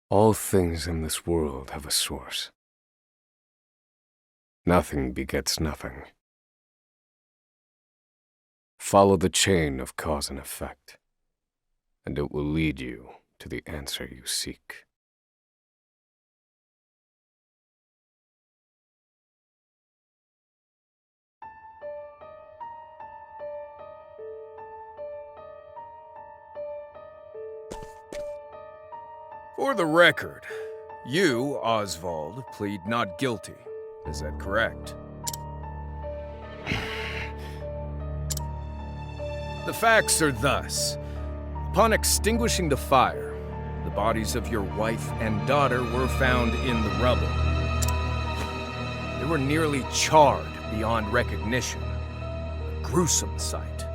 All things in this world have a source. Nothing begets nothing. Follow the chain of cause and effect, and it will lead you to the answer you seek. For the record, you, Oswald, plead not guilty. Is that correct? The facts are thus. Upon extinguishing the fire, the bodies of your wife and daughter were found in the rubble. They were nearly charred beyond recognition. A gruesome sight.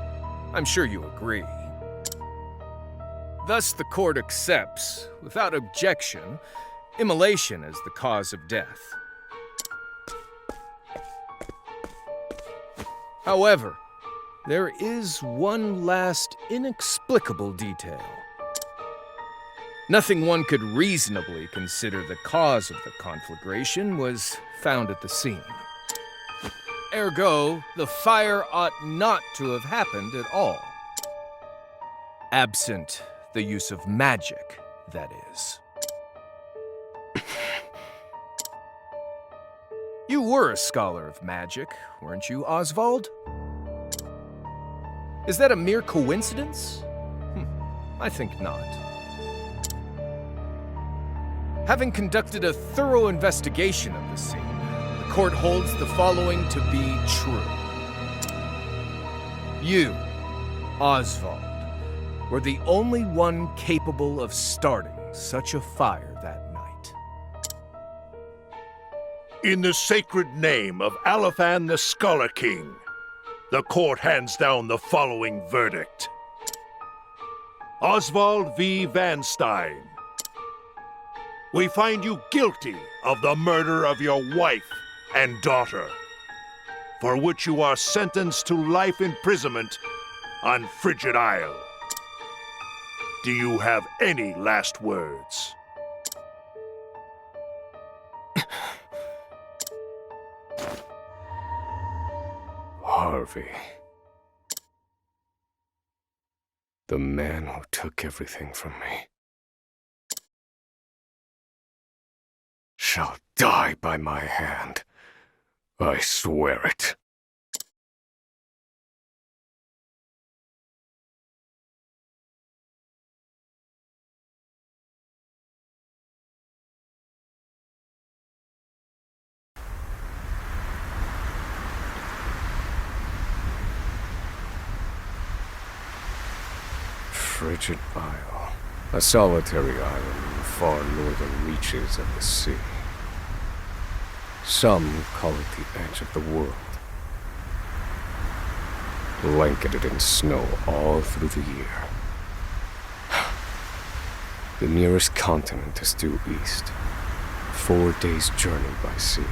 I'm sure you agree. Thus, the court accepts, without objection, immolation as the cause of death. However, there is one last inexplicable detail. Nothing one could reasonably consider the cause of the conflagration was found at the scene. Ergo, the fire ought not to have happened at all. Absent the use of magic, that is. You were a scholar of magic, weren't you, Oswald? Is that a mere coincidence? I think not. Having conducted a thorough investigation of the scene, the court holds the following to be true. You, Oswald, were the only one capable of starting such a fire that night. In the sacred name of Alephan the Scholar King, the court hands down the following verdict. Oswald V. Van Stein, we find you guilty of the murder of your wife and daughter, for which you are sentenced to life imprisonment on Frigid Isle. Do you have any last words? Harvey. The man who took everything from me shall die by my hand. I swear it. Frigid Isle, a solitary island in the far northern reaches of the sea. Some call it the edge of the world, blanketed in snow all through the year. The nearest continent is due east, 4 days' journey by sea,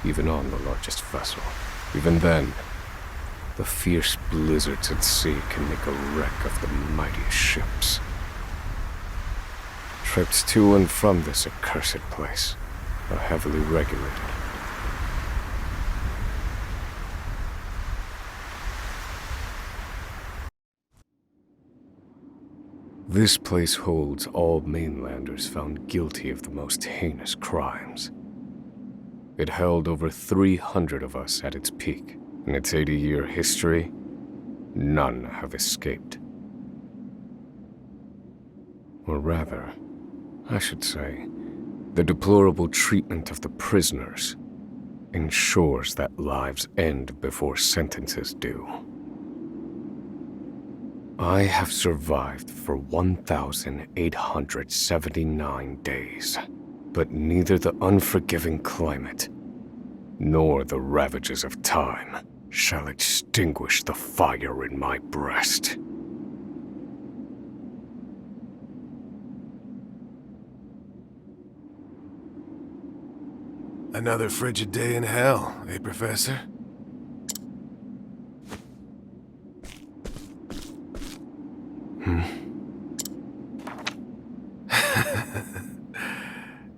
even on the largest vessel. Even then, the fierce blizzards at sea can make a wreck of the mightiest ships. Trips to and from this accursed place are heavily regulated. This place holds all mainlanders found guilty of the most heinous crimes. It held over 300 of us at its peak. In its 80-year history, none have escaped. Or rather, I should say, the deplorable treatment of the prisoners ensures that lives end before sentences do. I have survived for 1,879 days, but neither the unforgiving climate nor the ravages of time shall extinguish the fire in my breast. Another frigid day in hell, eh, Professor?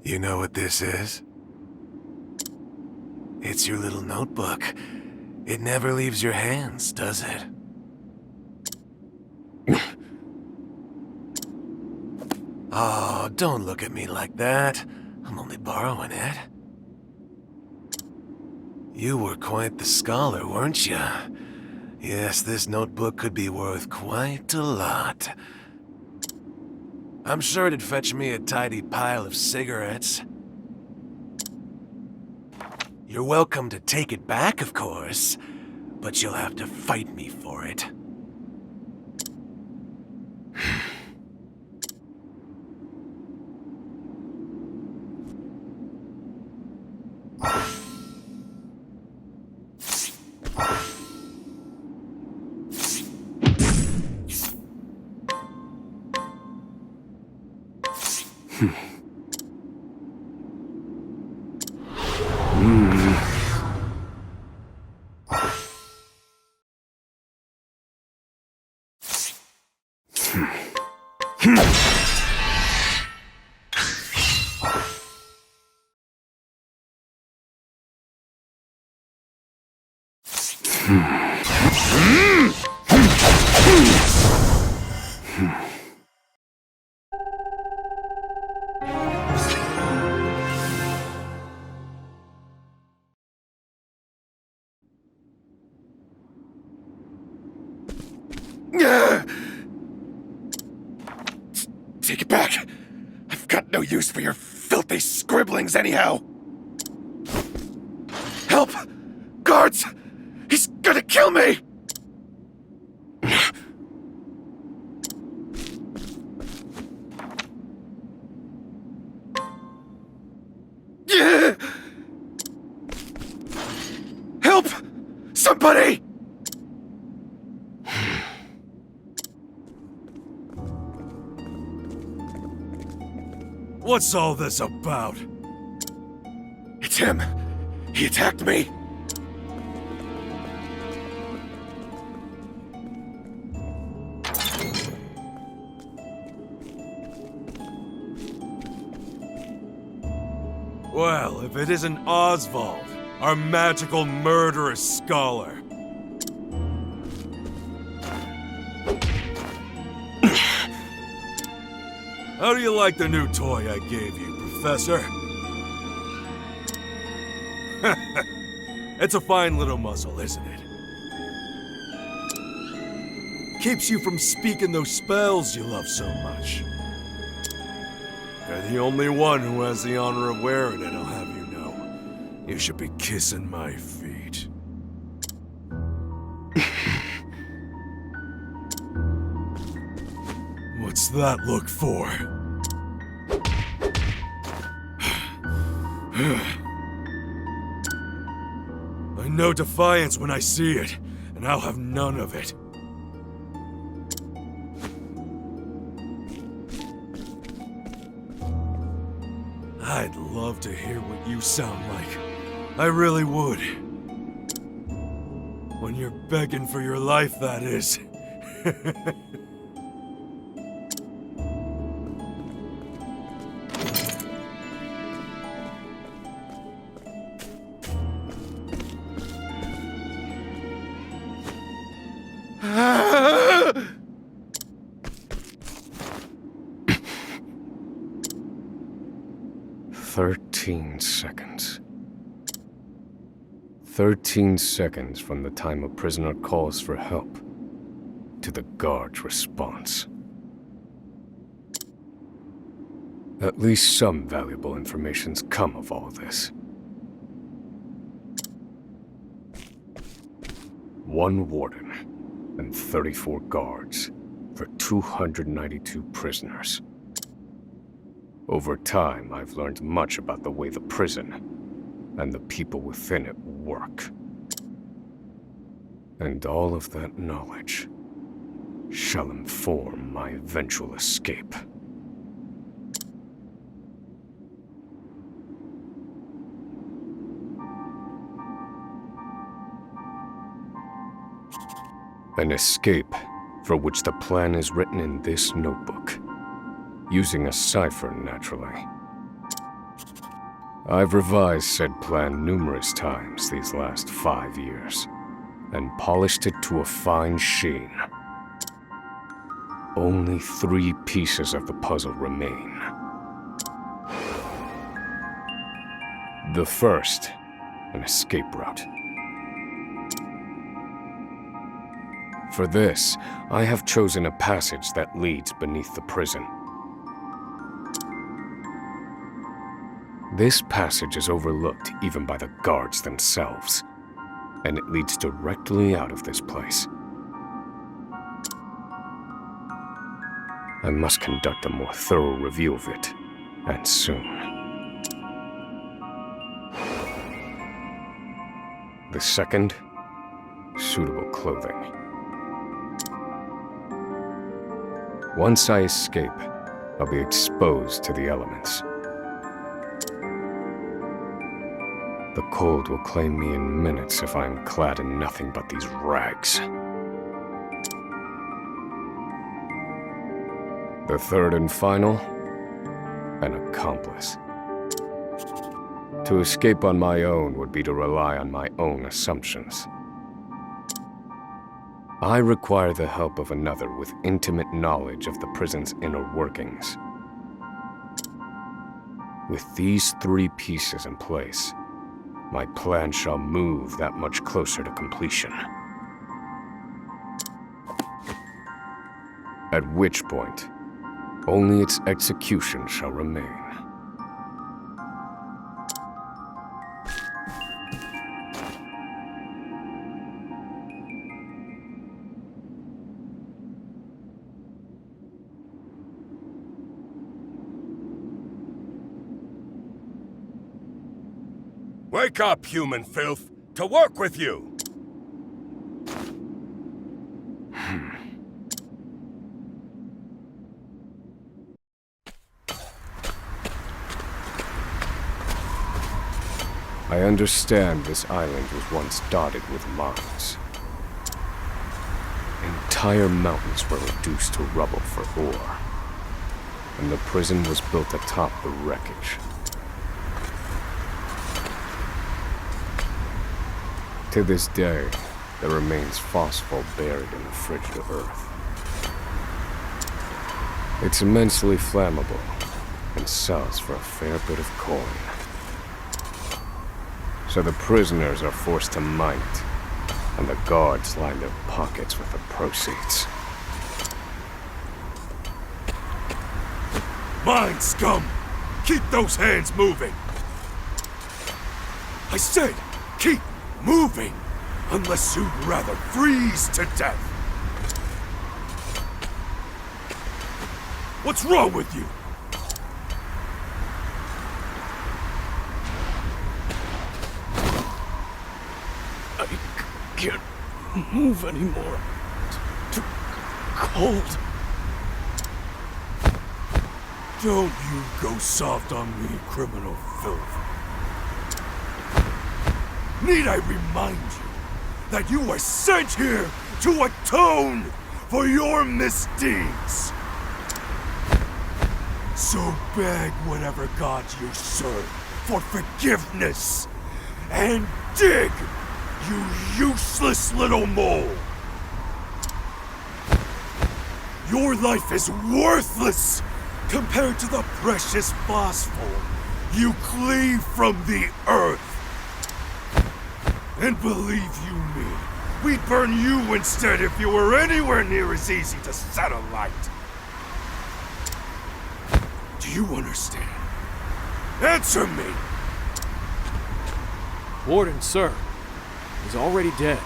You know what this is? It's your little notebook. It never leaves your hands, does it? Oh, don't look at me like that. I'm only borrowing it. You were quite the scholar, weren't you? Yes, this notebook could be worth quite a lot. I'm sure it'd fetch me a tidy pile of cigarettes. You're welcome to take it back, of course, but you'll have to fight me for it. Take it back! I've got no use for your filthy scribblings anyhow! Help! Guards! He's gonna kill me! Help! Somebody! What's all this about? It's him! He attacked me! Well, if it isn't Oswald, our magical murderous scholar. How do you like the new toy I gave you, Professor? It's a fine little muzzle, isn't it? Keeps you from speaking those spells you love so much. You're the only one who has the honor of wearing it, I'll have you know. You should be kissing my feet. What's that look for? I know defiance when I see it, and I'll have none of it. I'd love to hear what you sound like. I really would. When you're begging for your life, that is. Ah! 13 seconds. 13 seconds from the time a prisoner calls for help to the guard's response. At least some valuable information's come of all this. One warden and 34 guards for 292 prisoners. Over time, I've learned much about the way the prison and the people within it work. And all of that knowledge shall inform my eventual escape. An escape for which the plan is written in this notebook. Using a cipher, naturally. I've revised said plan numerous times these last 5 years, and polished it to a fine sheen. Only 3 pieces of the puzzle remain. The first, an escape route. For this, I have chosen a passage that leads beneath the prison. This passage is overlooked even by the guards themselves, and it leads directly out of this place. I must conduct a more thorough review of it, and soon. The second, suitable clothing. Once I escape, I'll be exposed to the elements. The cold will claim me in minutes if I am clad in nothing but these rags. The third and final, an accomplice. To escape on my own would be to rely on my own assumptions. I require the help of another with intimate knowledge of the prison's inner workings. With these 3 pieces in place, my plan shall move that much closer to completion. At which point, only its execution shall remain. Wake up, human filth! To work with you! I understand this island was once dotted with mines. Entire mountains were reduced to rubble for ore, and the prison was built atop the wreckage. To this day, there remains phosphor buried in the frigid earth. It's immensely flammable, and sells for a fair bit of coin. So the prisoners are forced to mine it, and the guards line their pockets with the proceeds. Mine scum! Keep those hands moving! I said, keep moving! Unless you'd rather freeze to death! What's wrong with you? I can't move anymore. Too cold. Don't you go soft on me, criminal filth. Need I remind you that you were sent here to atone for your misdeeds? So beg whatever god you serve for forgiveness, and dig, you useless little mole! Your life is worthless compared to the precious phosphor you cleave from the earth. And believe you me, we'd burn you instead if you were anywhere near as easy to set alight. Do you understand? Answer me! Warden, sir. He's already dead.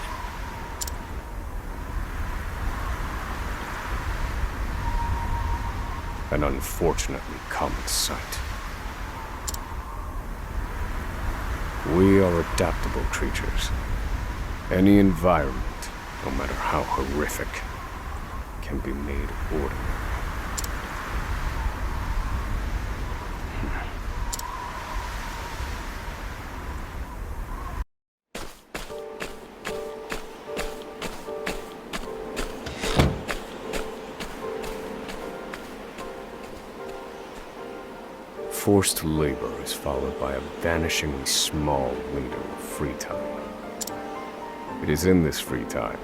An unfortunately common sight. We are adaptable creatures. Any environment, no matter how horrific, can be made ordinary. Forced labor is followed by a vanishingly small window of free time. It is in this free time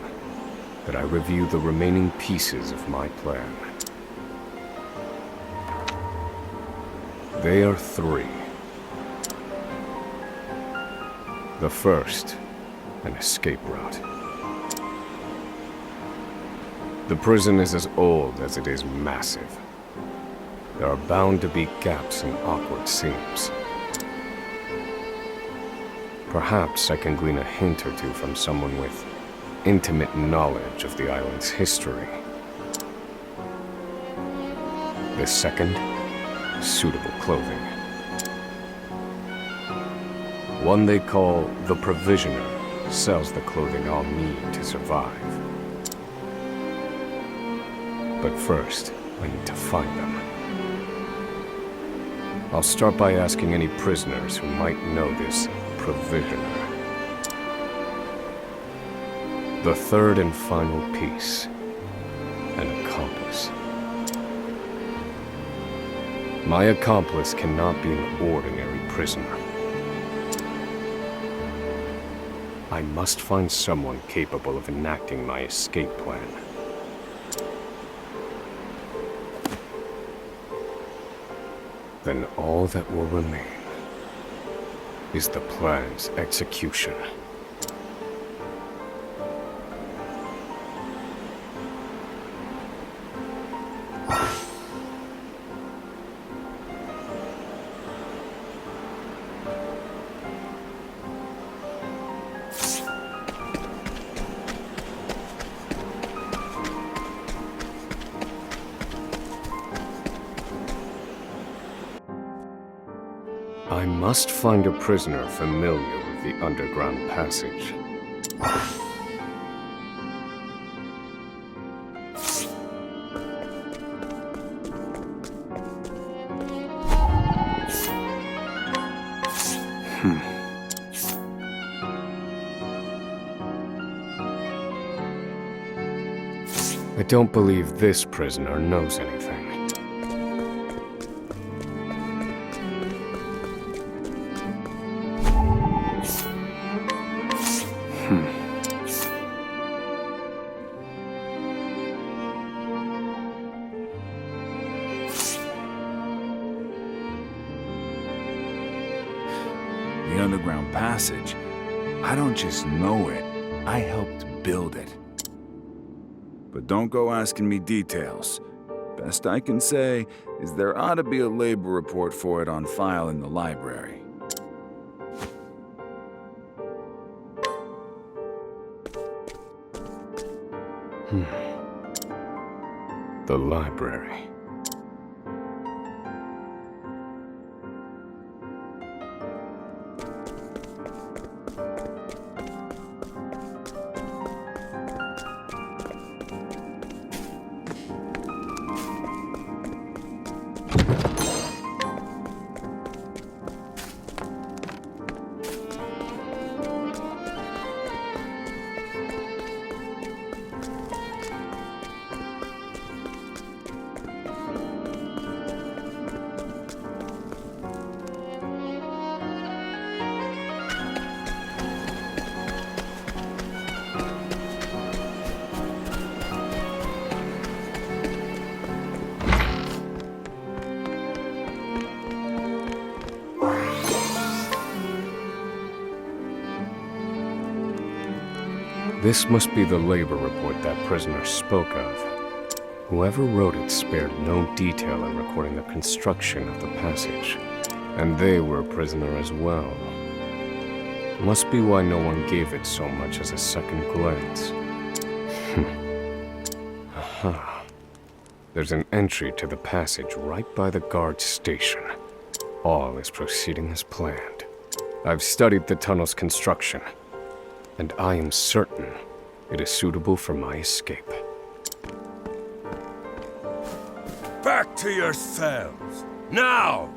that I review the remaining pieces of my plan. They are three. The first, an escape route. The prison is as old as it is massive. There are bound to be gaps and awkward seams. Perhaps I can glean a hint or two from someone with intimate knowledge of the island's history. The second, suitable clothing. One they call the Provisioner sells the clothing I'll need to survive. But first, I need to find them. I'll start by asking any prisoners who might know this Provisioner. The third and final piece, an accomplice. My accomplice cannot be an ordinary prisoner. I must find someone capable of enacting my escape plan. Then all that will remain is the plan's execution. I must find a prisoner familiar with the underground passage. I don't believe this prisoner knows anything. The underground passage. I don't just know it, I helped build it. But don't go asking me details. Best I can say is there ought to be a labor report for it on file in the library. The library. This must be the labor report that prisoner spoke of. Whoever wrote it spared no detail in recording the construction of the passage. And they were a prisoner as well. Must be why no one gave it so much as a second glance. Aha. There's an entry to the passage right by the guard station. All is proceeding as planned. I've studied the tunnel's construction, and I am certain it is suitable for my escape. Back to your cells, now!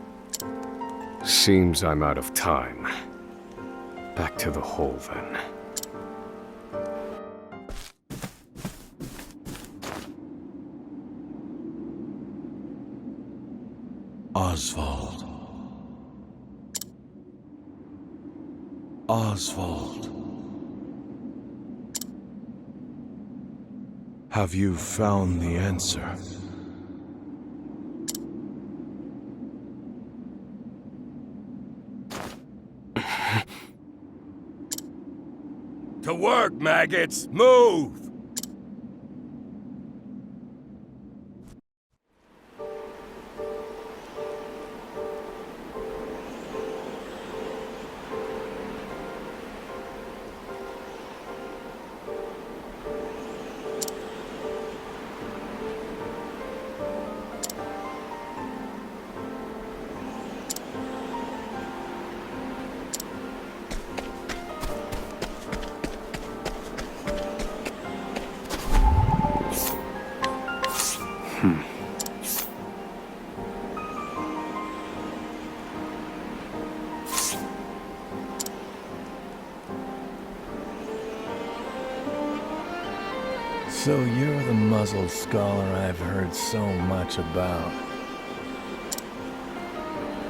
Seems I'm out of time. Back to the hole, then. Oswald. Oswald. Have you found the answer? To work, maggots! Move! So you're the muzzled scholar I've heard so much about.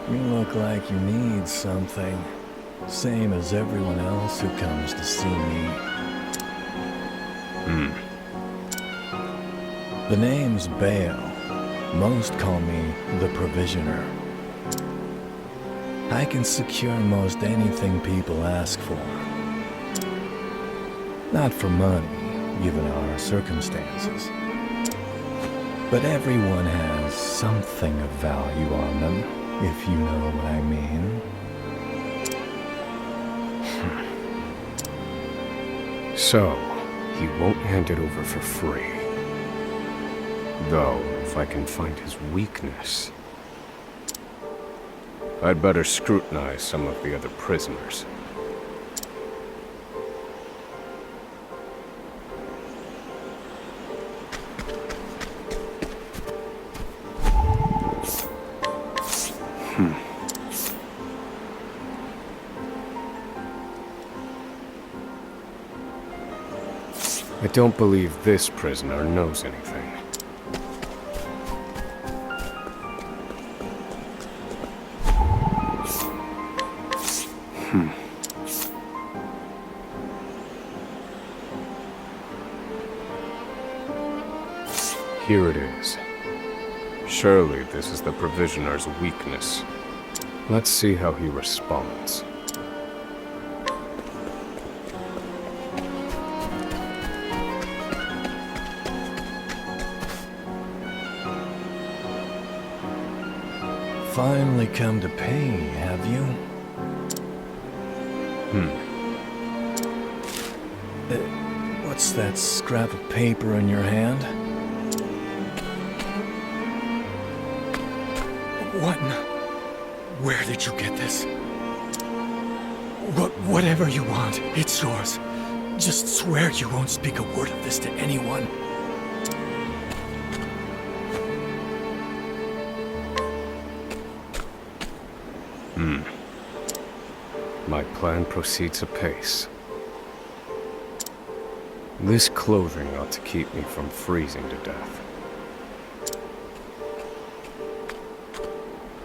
You look like you need something, same as everyone else who comes to see me. The name's Bale. Most call me the Provisioner. I can secure most anything people ask for. Not for money, given our circumstances. But everyone has something of value on them, if you know what I mean. So, he won't hand it over for free. Though, if I can find his weakness, I'd better scrutinize some of the other prisoners. I don't believe this prisoner knows anything. Here it is. Surely this is the Provisioner's weakness. Let's see how he responds. Finally come to pay, have you? What's that scrap of paper in your hand? What in the... Where did you get this? Whatever you want, it's yours. Just swear you won't speak a word of this to anyone. My plan proceeds apace. This clothing ought to keep me from freezing to death.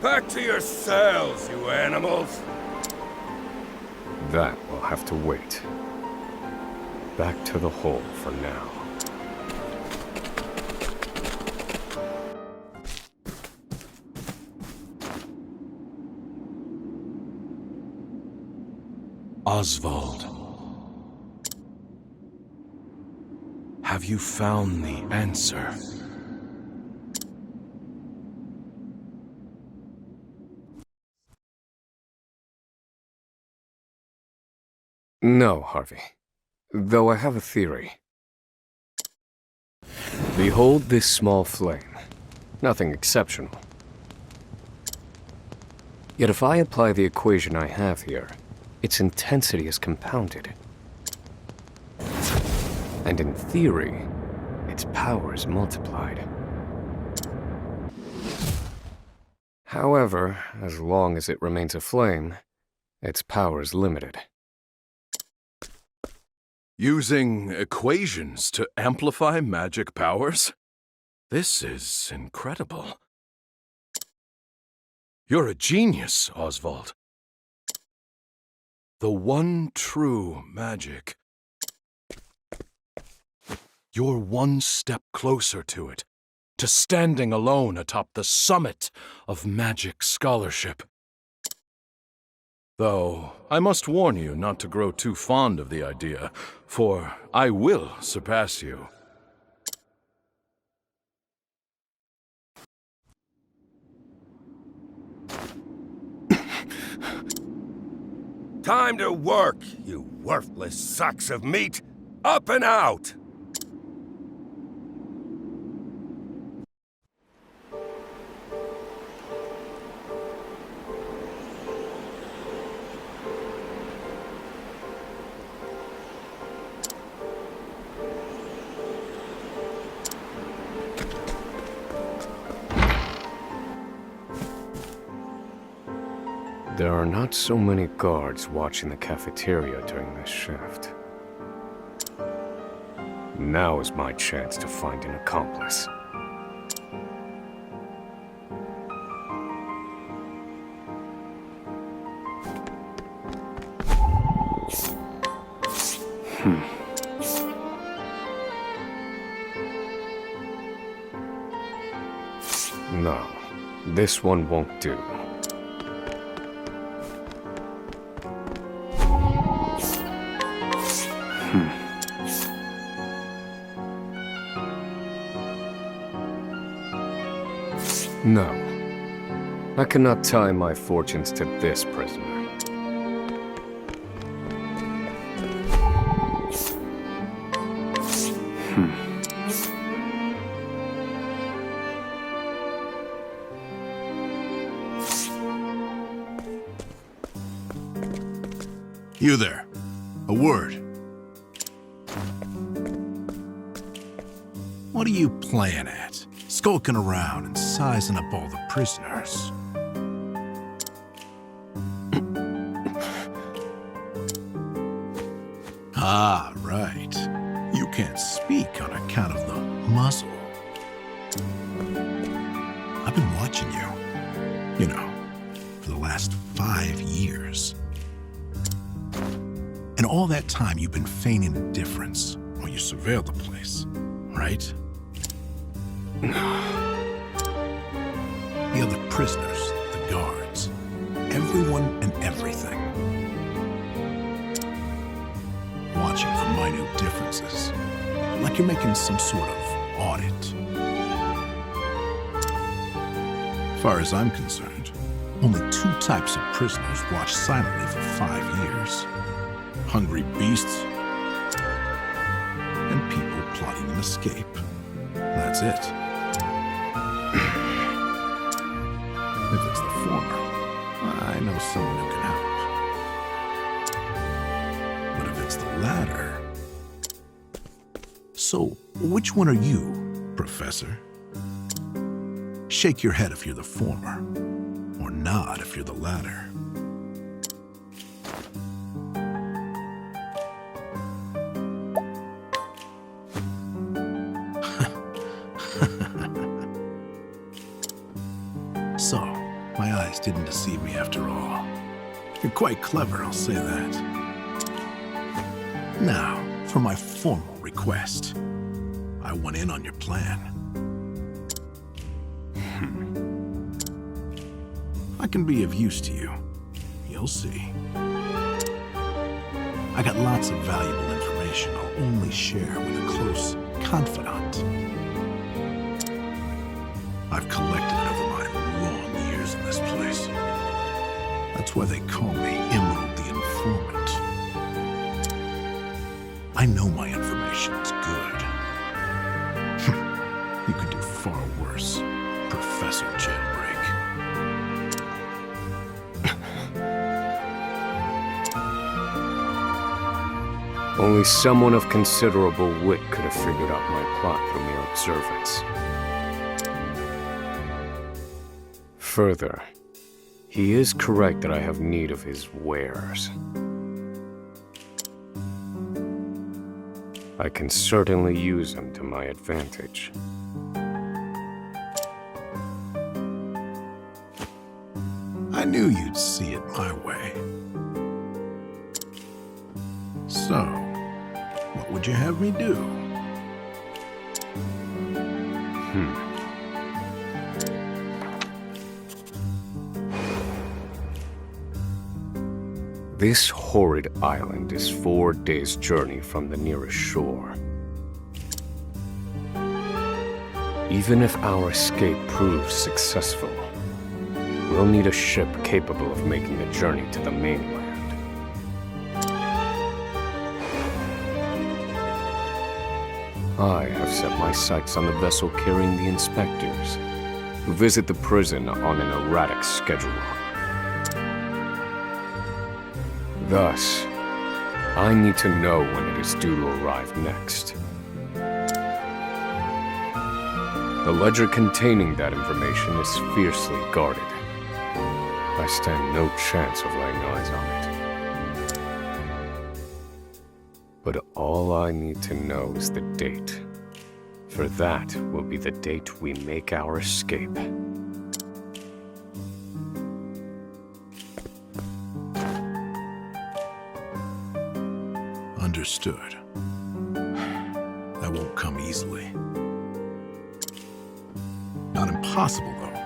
Back to your cells, you animals! That will have to wait. Back to the hole for now. Oswald. Have you found the answer? No, Harvey. Though I have a theory. Behold this small flame. Nothing exceptional. Yet if I apply the equation I have here, its intensity is compounded. And in theory, its power is multiplied. However, as long as it remains a flame, its power is limited. Using equations to amplify magic powers? This is incredible. You're a genius, Oswald. The one true magic. You're one step closer to it, to standing alone atop the summit of magic scholarship. Though, I must warn you not to grow too fond of the idea, for I will surpass you. Time to work, you worthless sacks of meat! Up and out! There are not so many guards watching the cafeteria during this shift. Now is my chance to find an accomplice. No, this one won't do. No. I cannot tie my fortunes to this prisoner. You there. A word. What are you playing at? Skulking around and sizing up all the prisoners. Ah, right. You can't speak on account of the muzzle. I've been watching you. You know, for the last 5 years. And all that time you've been feigning indifference while you surveilled the place, right? The other prisoners, the guards, everyone and everything. Watching for minute differences, like you're making some sort of audit. As far as I'm concerned, only 2 types of prisoners watch silently for 5 years. Hungry beasts and people plotting an escape. That's it. If it's the former, I know someone who can help. But if it's the latter... So, which one are you, Professor? Shake your head if you're the former, or nod if you're the latter. So, my eyes didn't deceive me after all. You're quite clever, I'll say that. Now, for my formal request. I want in on your plan. I can be of use to you. You'll see. I got lots of valuable information I'll only share with a close confidant. I've collected it over my long years in this place. That's why they call me Emerald the Informant. I know my information is good. You could do far worse, Professor Jailbreak. Only someone of considerable wit could have figured out my plot from mere observance. Further, he is correct that I have need of his wares. I can certainly use them to my advantage. I knew you'd see it my way. So, what would you have me do? This horrid island is 4 days' journey from the nearest shore. Even if our escape proves successful, we'll need a ship capable of making the journey to the mainland. I have set my sights on the vessel carrying the inspectors, who visit the prison on an erratic schedule. Thus, I need to know when it is due to arrive next. The ledger containing that information is fiercely guarded. I stand no chance of laying eyes on it. But all I need to know is the date. For that will be the date we make our escape. Understood. That won't come easily. Not impossible, though.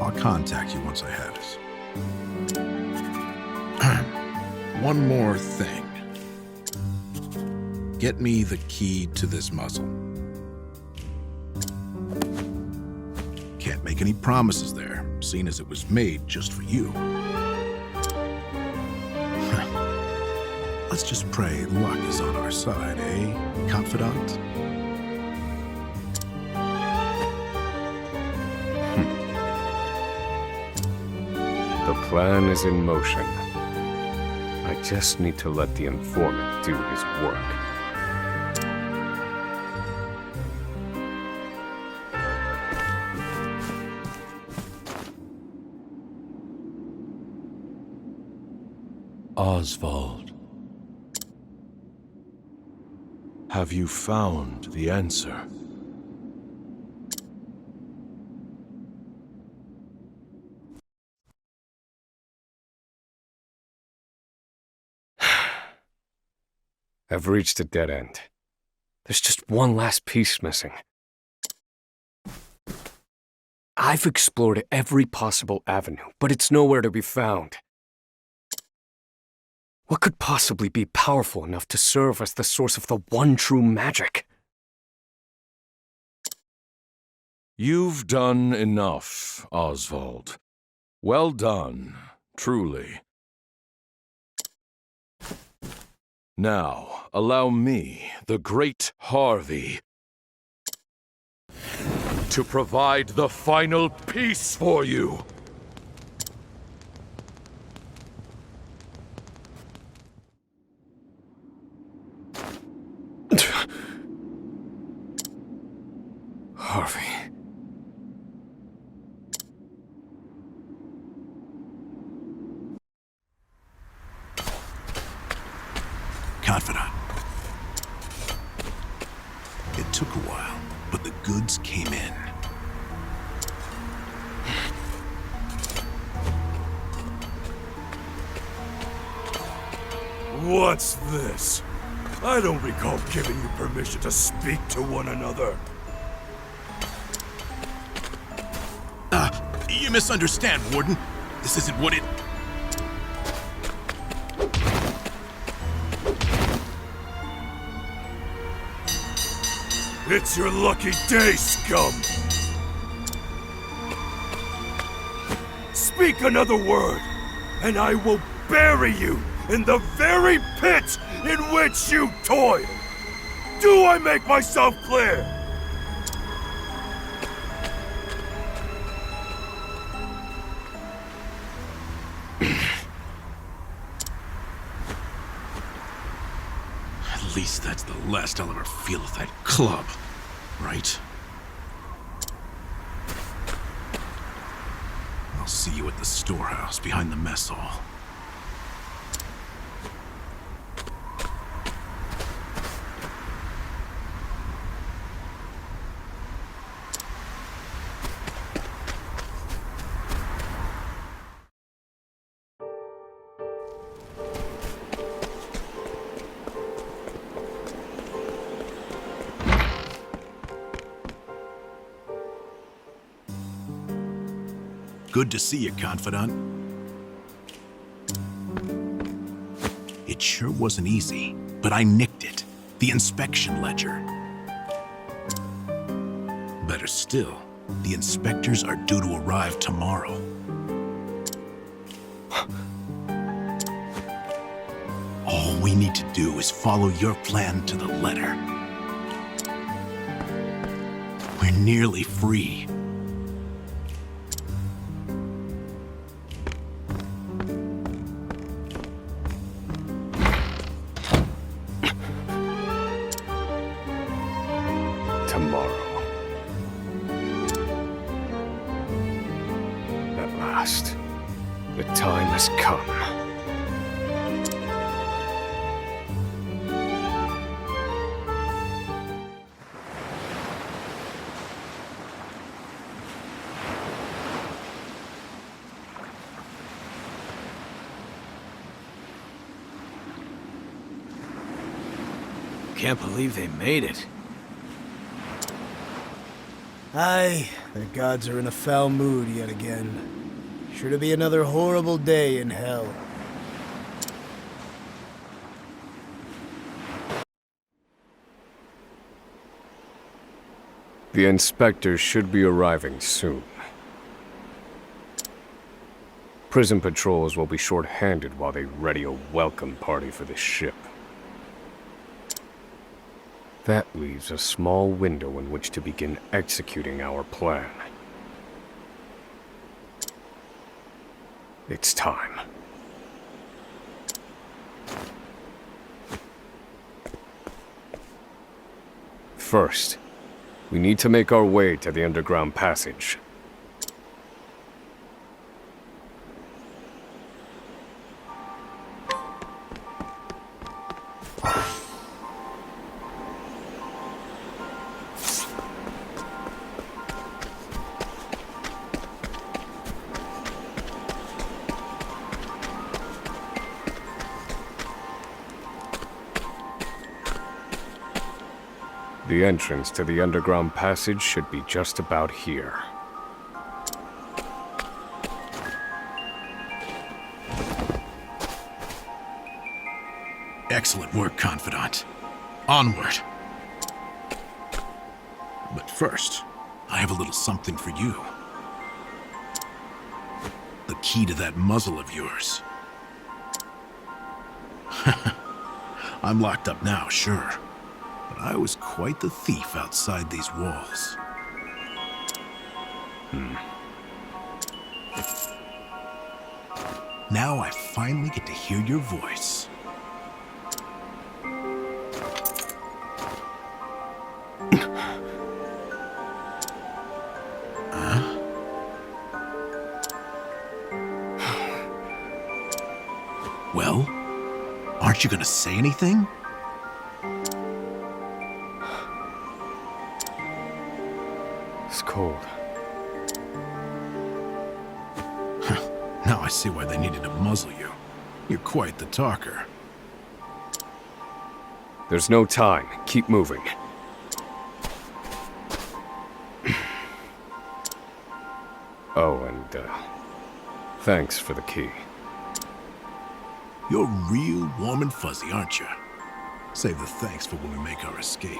I'll contact you once I have it. One more thing. Get me the key to this muzzle. Can't make any promises there, seeing as it was made just for you. Let's just pray luck is on our side, eh, confidant? The plan is in motion. I just need to let the informant do his work. Oswald. Have you found the answer? I've reached a dead end. There's just one last piece missing. I've explored every possible avenue, but it's nowhere to be found. What could possibly be powerful enough to serve as the source of the one true magic? You've done enough, Oswald. Well done, truly. Now, allow me, the great Harvey, to provide the final piece for you. Harvey. Confidant. It took a while, but the goods came in. What's this? I don't recall giving you permission to speak to one another. You misunderstand, Warden. This isn't what it... It's your lucky day, scum! Speak another word, and I will bury you in the very pit in which you toil! Do I make myself clear? At least that's the last I'll ever feel of that club, right? I'll see you at the storehouse behind the mess hall. Good to see you, Confidant. It sure wasn't easy, but I nicked it. The inspection ledger. Better still, the inspectors are due to arrive tomorrow. All we need to do is follow your plan to the letter. We're nearly free. Tomorrow. At last, the time has come. Can't believe they made it. Aye, the gods are in a foul mood yet again. Sure to be another horrible day in hell. The inspectors should be arriving soon. Prison patrols will be short-handed while they ready a welcome party for the ship. That leaves a small window in which to begin executing our plan. It's time. First, we need to make our way to the underground passage. The entrance to the underground passage should be just about here. Excellent work, Confidant. Onward. But first, I have a little something for you. The key to that muzzle of yours. I'm locked up now, sure. But I was quite the thief outside these walls. Now I finally get to hear your voice. Huh? Well, aren't you gonna say anything? It's cold. Now I see why they needed to muzzle you. You're quite the talker. There's no time. Keep moving. Oh, and, thanks for the key. You're real warm and fuzzy, aren't you? Save the thanks for when we make our escape.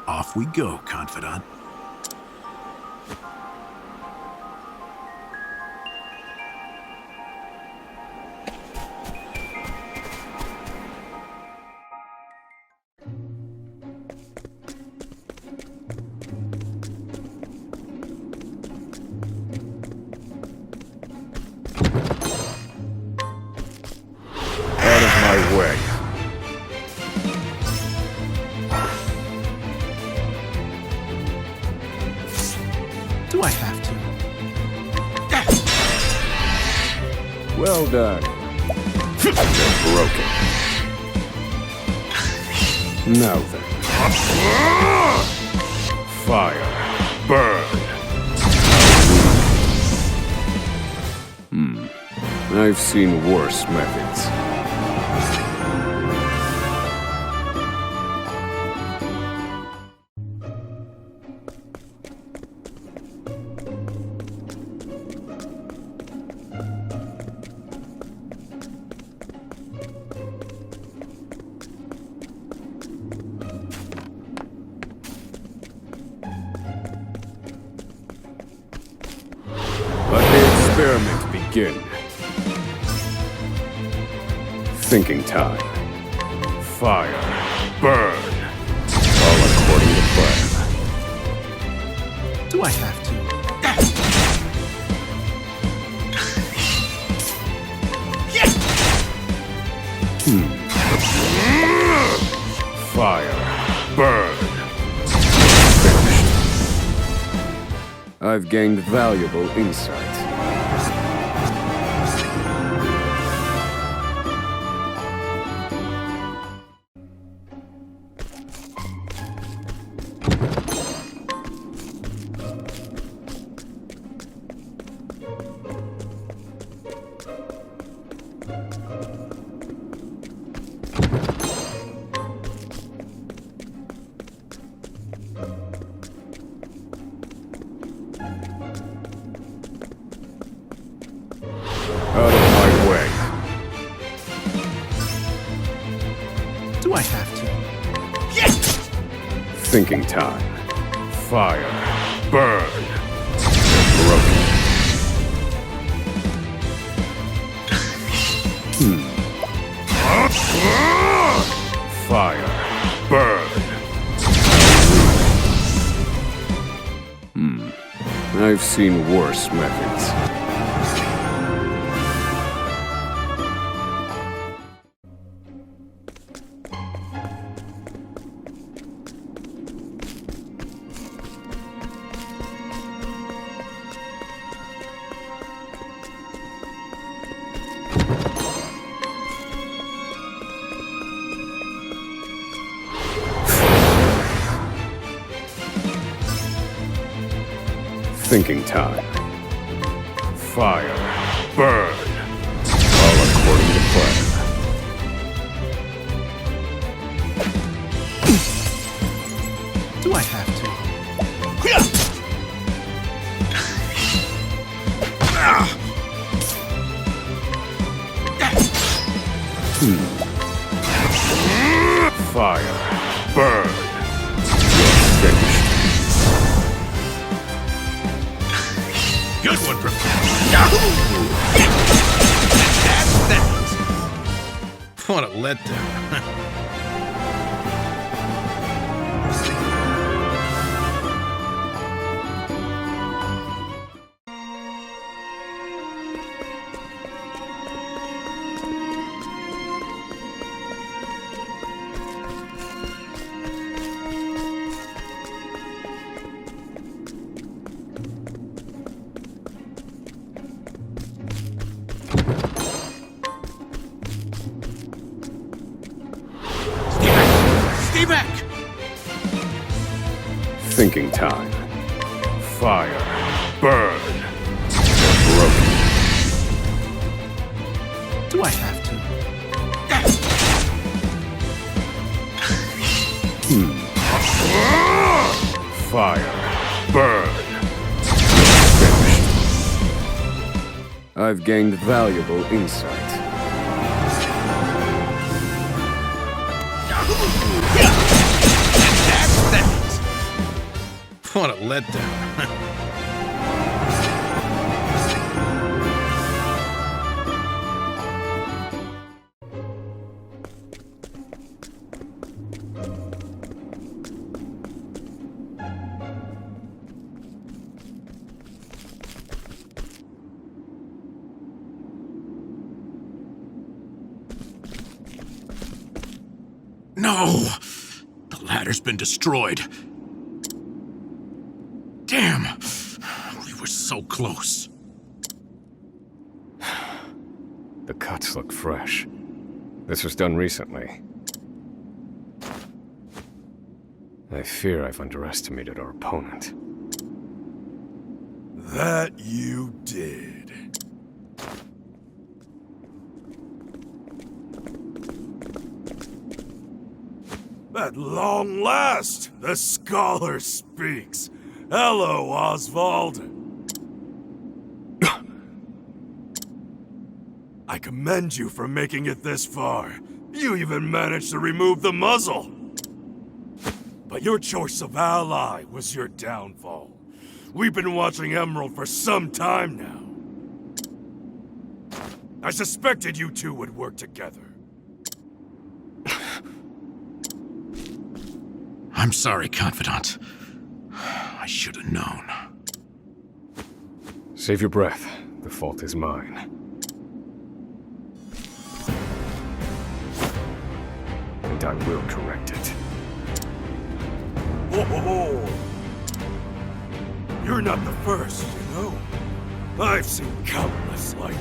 Off we go, Confidant. Out of my way. Do I have to? Well done. They're broken. Now then. Fire. Burn. I've seen worse methods. torment begin. Thinking time. Fire. Burn. All according to plan. Do I have to? Fire. Burn. Finished. I've gained valuable insight. Out of my way. Do I have to? Thinking time. Fire. Burn. Broken. Fire. Burn. I've seen worse methods. Thinking time. Fire. Burn. All according to plan. Do I have to? Fire. Burn. Finished. Good one, Professor. That's that. What a letdown. Stay back! Thinking time. Fire. Burn. Broken. Do I have to? Fire. Burn. Finished. I've gained valuable insight. That's that. What a letdown. No! The ladder's been destroyed. Damn! We were so close. The cuts look fresh. This was done recently. I fear I've underestimated our opponent. That you did. At long last, the scholar speaks. Hello, Oswald. I commend you for making it this far. You even managed to remove the muzzle. But your choice of ally was your downfall. We've been watching Emerald for some time now. I suspected you two would work together. I'm sorry, Confidant. I should have known. Save your breath. The fault is mine. And I will correct it. Whoa! You're not the first, you know? I've seen countless like you.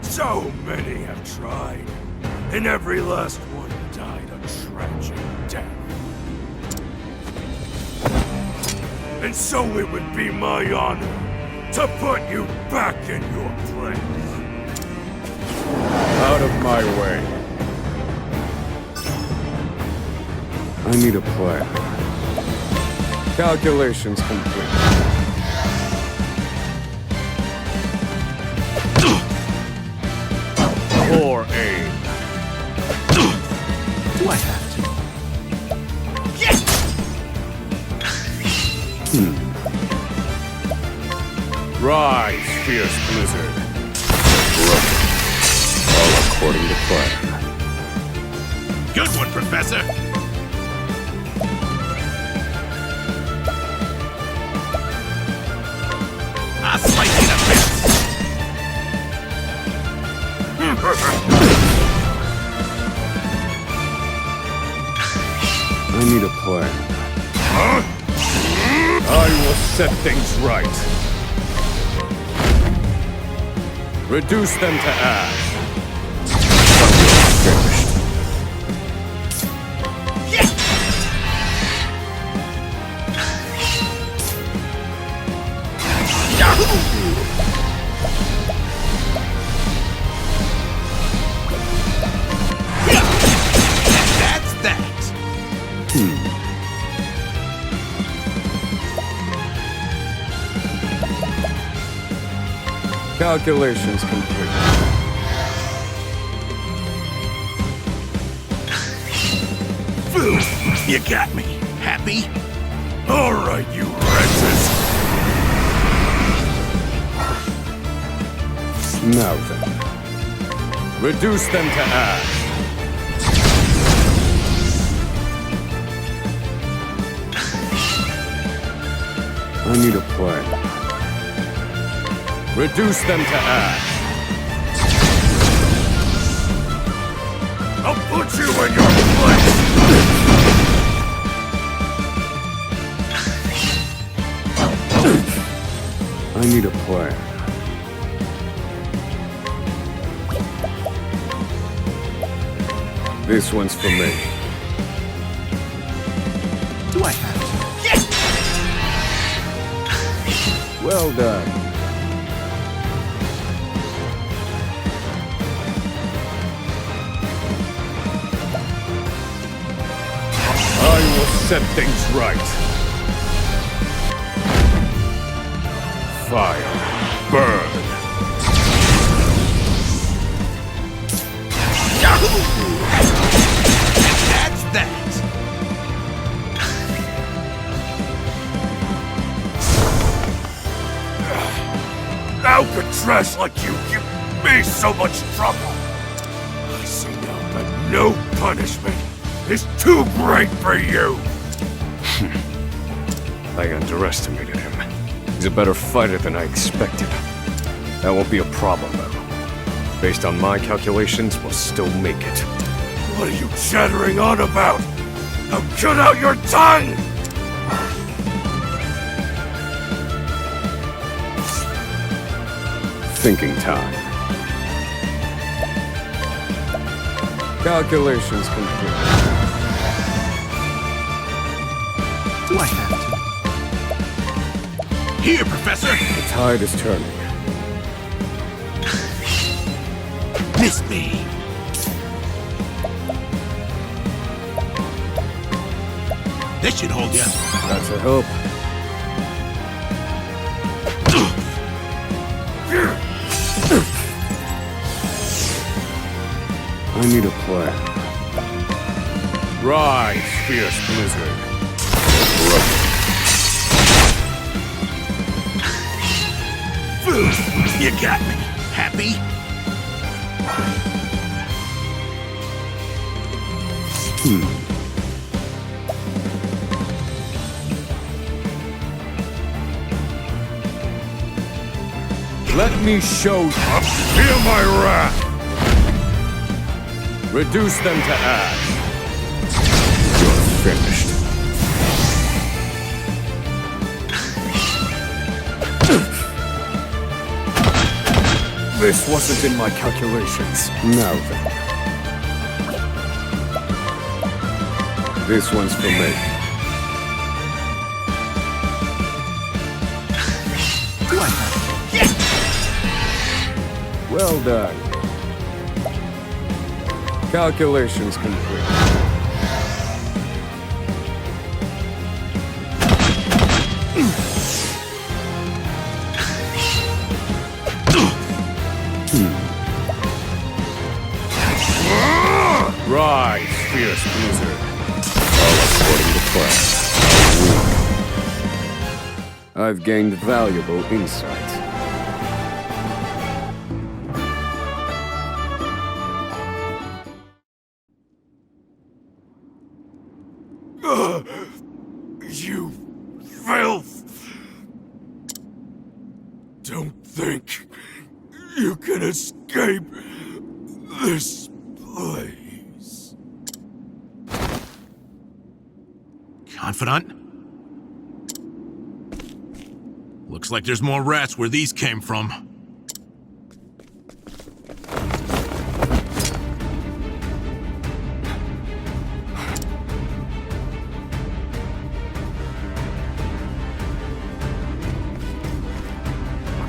So many have tried, and every last one died a tragic death. And so it would be my honor to put you back in your place. Out of my way. I need a plan. Calculations complete. Poor aim. Do I have to? Rise, fierce blizzard. Broken. All according to plan. Good one, Professor! I'll slice you to bits! I need a plan. I will set things right. Reduce them to ash. Finished. That's that! Calculations complete. You got me. Happy? All right, you wretches. Now then. Reduce them to ash. I need a plan. Reduce them to ash. I'll put you in your place. I need a plan. This one's for me. Do I have to? Well done. I will set things right. Fire. Burn. That's that! Alcatraz like you give me so much trouble. I see now that no punishment is too great for you. I underestimated him. He's a better fighter than I expected. That won't be a problem, though. Based on my calculations, we'll still make it. What are you chattering on about? Now cut out your tongue! Thinking time. Calculations complete. Do I have to? Here, Professor! The tide is turning. Miss me! This should hold you. That's a hope. I need a plan. Rise, fierce blizzard. Broken. You got me. Happy? Let me show you. Feel my wrath! Reduce them to ash. You're finished. This wasn't in my calculations. Now then. This one's for me. Well done. Calculations complete. Rise, fierce blizzard. All according to plan. I've gained valuable insight. You filth! Don't think you can escape this place. Confidant? Looks like there's more rats where these came from.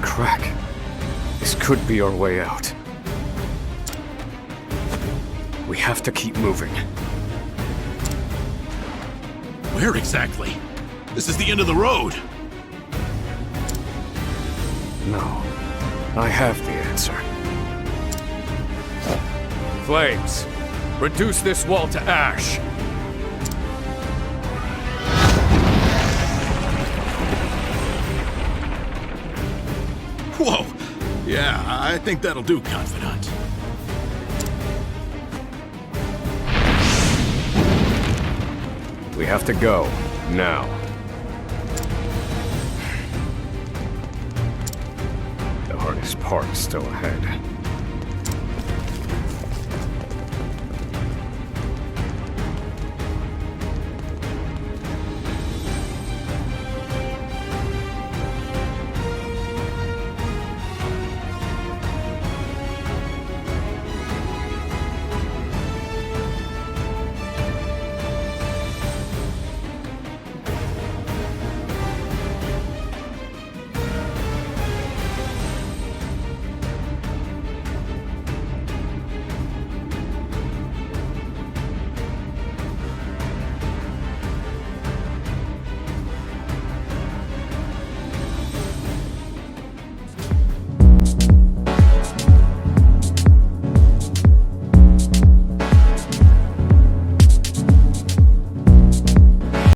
Crack. This could be our way out. We have to keep moving. Where exactly? This is the end of the road. No. I have the answer. Flames, reduce this wall to ash. Whoa! Yeah, I think that'll do, Confidant. We have to go. Now. The hardest part is still ahead.